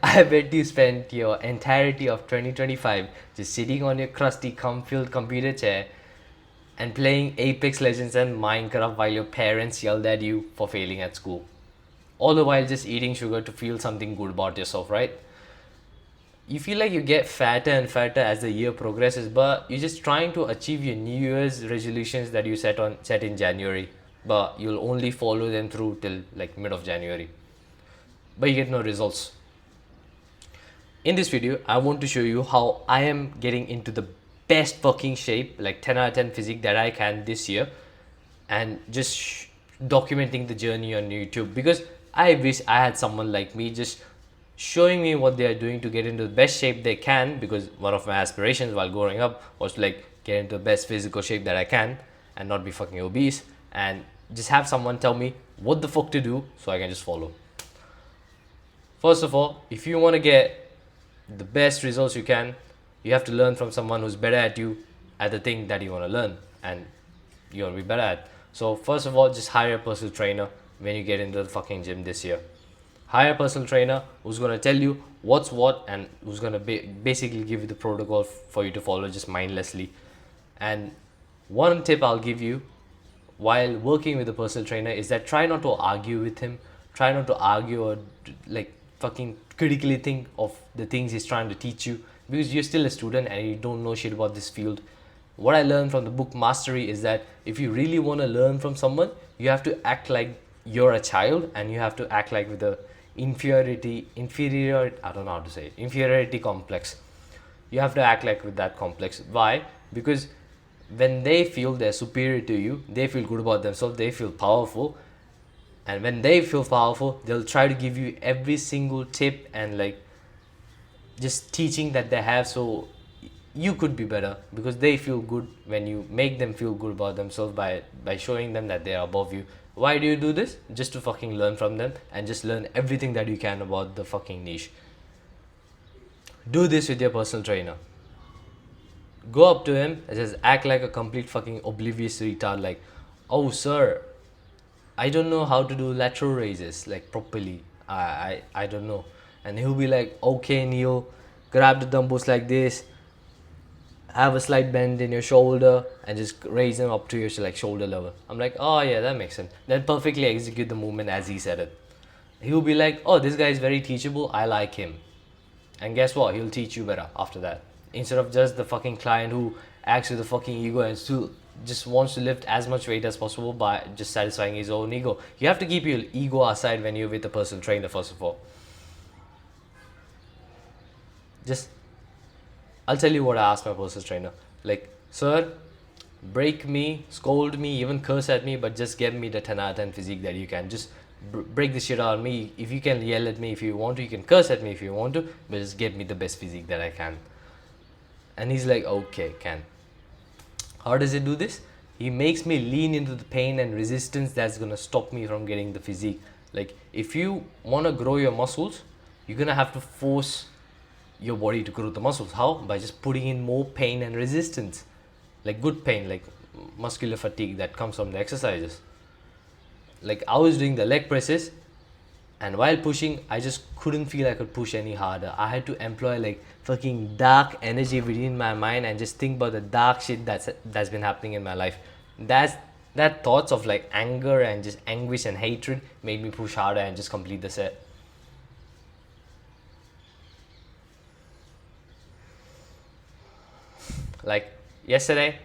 I bet you spent your entirety of 2025 just sitting on your crusty filled computer chair and playing Apex Legends and Minecraft while your parents yelled at you for failing at school. All the while just eating sugar to feel something good about yourself, right? You feel like you get fatter and fatter as the year progresses, but you're just trying to achieve your New Year's resolutions that you set in January, but you'll only follow them through till like mid of January. But you get no results. In this video, I want to show you how I am getting into the best fucking shape, like 10 out of 10 physique that I can this year, and just documenting the journey on YouTube, because I wish I had someone like me just showing me what they are doing to get into the best shape they can, because one of my aspirations while growing up was to like get into the best physical shape that I can and not be fucking obese, and just have someone tell me what the fuck to do so I can just follow. First of all, if you want to get the best results you can, you have to learn from someone who's better at you at the thing that you want to learn and you want to be better at. So first of all, just hire a personal trainer when you get into the fucking gym this year. Hire a personal trainer who's going to tell you what's what and who's going to basically give you the protocol for you to follow just mindlessly. And one tip I'll give you while working with a personal trainer is that try not to argue with him. Try not to argue or like fucking critically think of the things he's trying to teach you, because you're still a student and you don't know shit about this field. What I learned from the book Mastery is that if you really want to learn from someone, you have to act like you're a child, and you have to act like with the I don't know how to say it, inferiority complex. You have to act like with that complex. Why? Because when they feel they're superior to you, they feel good about themselves, they feel powerful, and when they feel powerful, they'll try to give you every single tip and like just teaching that they have, so you could be better, because they feel good when you make them feel good about themselves by showing them that they are above you. Why do you do this? Just to fucking learn from them and just learn everything that you can about the fucking niche. Do this with your personal trainer. Go up to him and just act like a complete fucking oblivious retard, like, oh sir, I don't know how to do lateral raises like properly. I don't know. And he'll be like, okay, Neil, grab the dumbbells like this, have a slight bend in your shoulder, and just raise them up to your like shoulder level. I'm like, oh yeah, that makes sense. Then perfectly execute the movement as he said it. He'll be like, oh, this guy is very teachable. I like him. And guess what? He'll teach you better after that. Instead of just the fucking client who acts with a fucking ego and still just wants to lift as much weight as possible by just satisfying his own ego. You have to keep your ego aside when you're with a personal trainer, first of all. Just, I'll tell you what I asked my personal trainer. Like, sir, break me, scold me, even curse at me, but just get me the 10 out of 10 physique that you can. Just break the shit out of me. If you can yell at me if you want to, you can curse at me if you want to, but just get me the best physique that I can. And he's like, okay, can. How does he do this? He makes me lean into the pain and resistance that's gonna stop me from getting the physique. Like, if you wanna grow your muscles, you're gonna have to force your body to grow the muscles. How? By just putting in more pain and resistance. Like good pain, like muscular fatigue that comes from the exercises. Like, I was doing the leg presses, and while pushing, I just couldn't feel I could push any harder. I had to employ like fucking dark energy within my mind and just think about the dark shit that's been happening in my life. That thoughts of like anger and just anguish and hatred made me push harder and just complete the set. Like yesterday,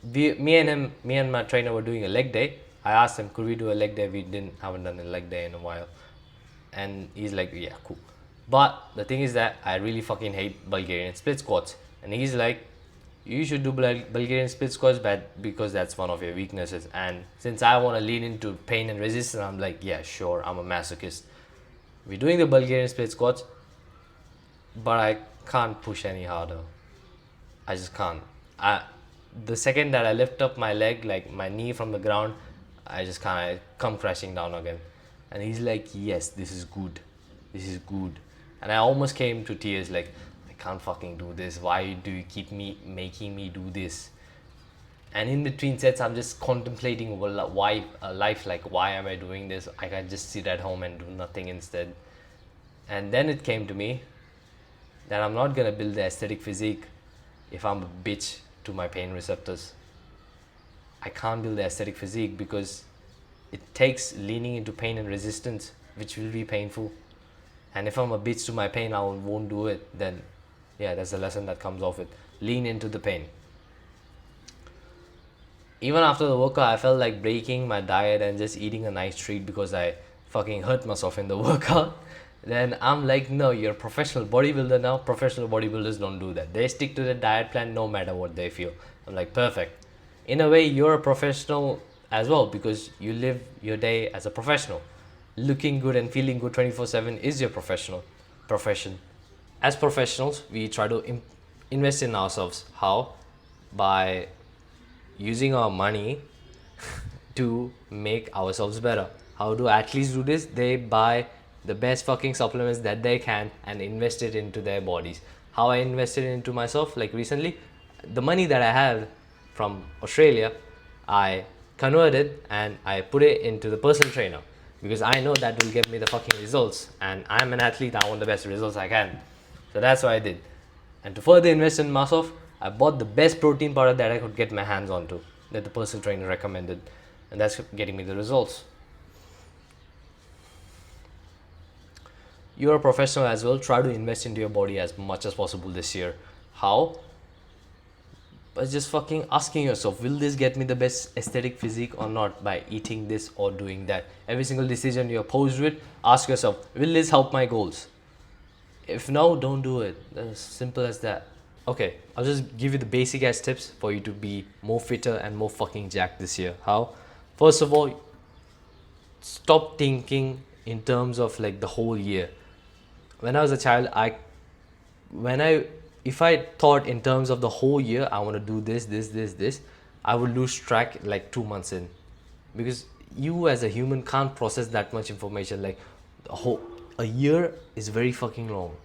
me and my trainer were doing a leg day. I asked him, could we do a leg day? We haven't done a leg day in a while, and he's like, yeah, cool. But the thing is that I really fucking hate Bulgarian split squats, and he's like, you should do Bulgarian split squats, but because that's one of your weaknesses. And since I want to lean into pain and resistance, I'm like, yeah, sure, I'm a masochist. We're doing the Bulgarian split squats, but I can't push any harder. I just can't. The second that I lift up my leg, like my knee from the ground, I just can't. I come crashing down again. And he's like, yes, this is good. This is good. And I almost came to tears, like, I can't fucking do this. Why do you keep making me do this? And in between sets, I'm just contemplating why life, like, why am I doing this? I can just sit at home and do nothing instead. And then it came to me that I'm not gonna build the aesthetic physique if I'm a bitch to my pain receptors. I can't build the aesthetic physique because it takes leaning into pain and resistance, which will be painful. And if I'm a bitch to my pain, I won't do it. Then, yeah, that's the lesson that comes off it. Lean into the pain. Even after the workout, I felt like breaking my diet and just eating a nice treat because I fucking hurt myself in the workout. Then I'm like, no, you're a professional bodybuilder now. Professional bodybuilders don't do that. They stick to the diet plan no matter what they feel. I'm like, perfect. In a way, you're a professional as well because you live your day as a professional. Looking good and feeling good 24/7 is your professional profession. As professionals, we try to invest in ourselves. How? By using our money to make ourselves better. How do athletes do this? They buy the best fucking supplements that they can and invest it into their bodies. How I invested into myself, like recently, the money that I had from Australia, I converted and I put it into the personal trainer because I know that will give me the fucking results. And I'm an athlete, I want the best results I can. So that's what I did. And to further invest in myself, I bought the best protein powder that I could get my hands onto, that the personal trainer recommended. And that's getting me the results. You're a professional as well. Try to invest into your body as much as possible this year. How? By just fucking asking yourself, will this get me the best aesthetic physique or not by eating this or doing that? Every single decision you're posed with, ask yourself, will this help my goals? If no, don't do it. As simple as that. Okay, I'll just give you the basic ass tips for you to be more fitter and more fucking jacked this year. How? First of all, stop thinking in terms of like the whole year. When I was a child, if I thought in terms of the whole year, I want to do this, I would lose track like 2 months in, because you as a human can't process that much information. Like a year is very fucking long.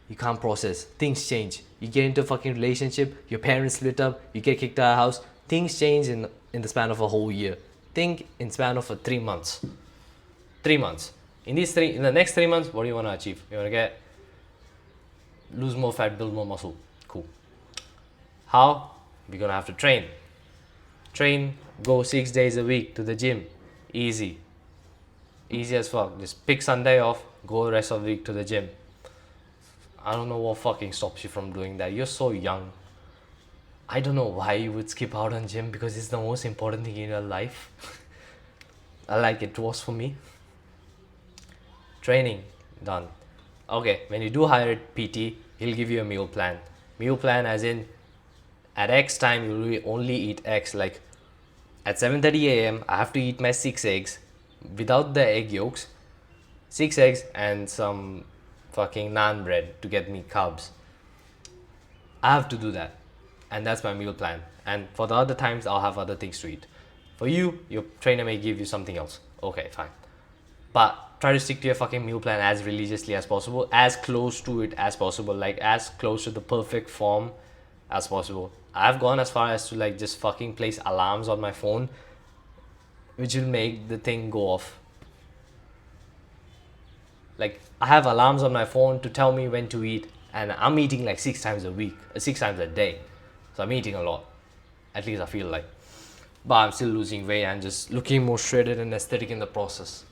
You can't process. Things change. You get into a fucking relationship, your parents split up, you get kicked out of the house. Things change in the span of a whole year. Think in span of 3 months. 3 months. In the next 3 months, what do you want to achieve? You want to lose more fat, build more muscle. Cool. How? We're gonna have to train. Go 6 days a week to the gym. Easy as fuck. Just pick Sunday off, go the rest of the week to the gym. I don't know what fucking stops you from doing that. You're so young. I don't know why you would skip out on gym, because it's the most important thing in your life. Like it was for me. Training, done. Okay, when you do hire a PT, he'll give you a meal plan. Meal plan as in, at X time, you will only eat X. Like, at 7:30 a.m., I have to eat my 6 eggs without the egg yolks. 6 eggs and some fucking naan bread to get me carbs. I have to do that. And that's my meal plan. And for the other times, I'll have other things to eat. For you, your trainer may give you something else. Okay, fine. But try to stick to your fucking meal plan as religiously as possible, as close to it as possible, like as close to the perfect form as possible. I've gone as far as to like just fucking place alarms on my phone, which will make the thing go off. Like, I have alarms on my phone to tell me when to eat, and I'm eating like 6 times a week, 6 times a day. So I'm eating a lot. At least I feel like. But I'm still losing weight and just looking more shredded and aesthetic in the process.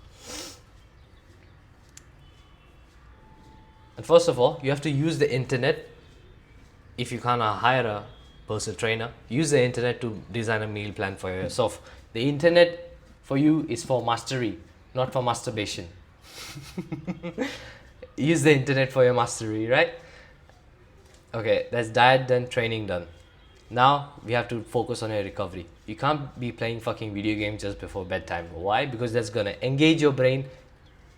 And first of all, you have to use the internet. If you can't hire a personal trainer, use the internet to design a meal plan for yourself. The internet for you is for mastery, not for masturbation. Use the internet for your mastery, right? Okay, that's diet done, training done. Now we have to focus on your recovery. You can't be playing fucking video games just before bedtime. Why? Because that's gonna engage your brain,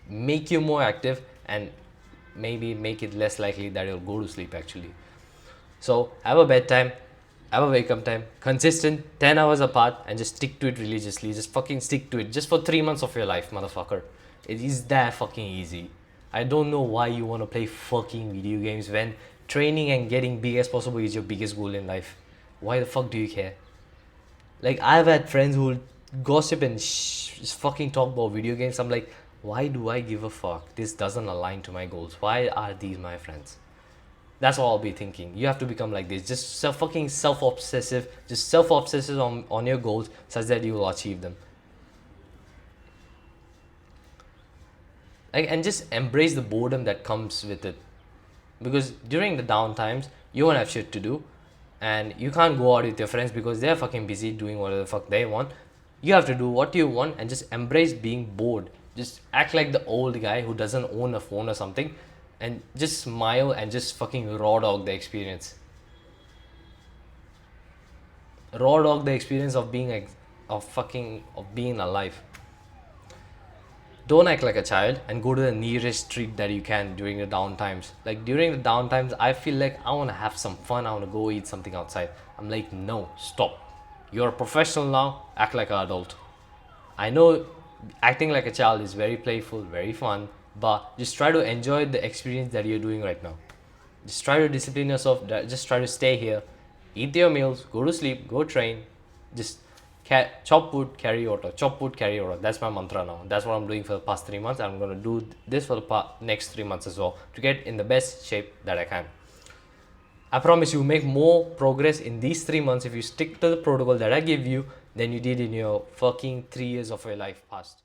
make you more active, and maybe make it less likely that you'll go to sleep actually. So have a bedtime, have a wake up time, consistent, 10 hours apart, and just stick to it religiously. Just fucking stick to it, just for 3 months of your life, motherfucker. It is that fucking easy. I don't know why you want to play fucking video games when training and getting big as possible is your biggest goal in life. Why the fuck do you care? Like, I've had friends who gossip and just fucking talk about video games. I'm like, Why do I give a fuck? This doesn't align to my goals. Why are these my friends? That's what I'll be thinking. You have to become like this. Just fucking self obsessive. Just self obsessive on your goals such that you will achieve them. Like, and just embrace the boredom that comes with it. Because during the down times, you won't have shit to do. And you can't go out with your friends because they're fucking busy doing whatever the fuck they want. You have to do what you want and just embrace being bored. Just act like the old guy who doesn't own a phone or something, and just smile and just fucking raw dog the experience. Raw dog the experience of being of being alive. Don't act like a child and go to the nearest street that you can during the down times. Like during the down times, I feel like I want to have some fun. I want to go eat something outside. I'm like, no, stop. You're a professional now. Act like an adult. I know acting like a child is very playful, very fun, but just try to enjoy the experience that you're doing right now. Just try to discipline yourself. Just try to stay here, eat your meals, go to sleep, go train. Just chop wood, carry water. Chop wood, carry water. That's my mantra now. That's what I'm doing for the past 3 months. I'm gonna do this for the next 3 months as well to get in the best shape that I can. I promise you make more progress in these 3 months if you stick to the protocol that I give you than you did in your fucking 3 years of your life past.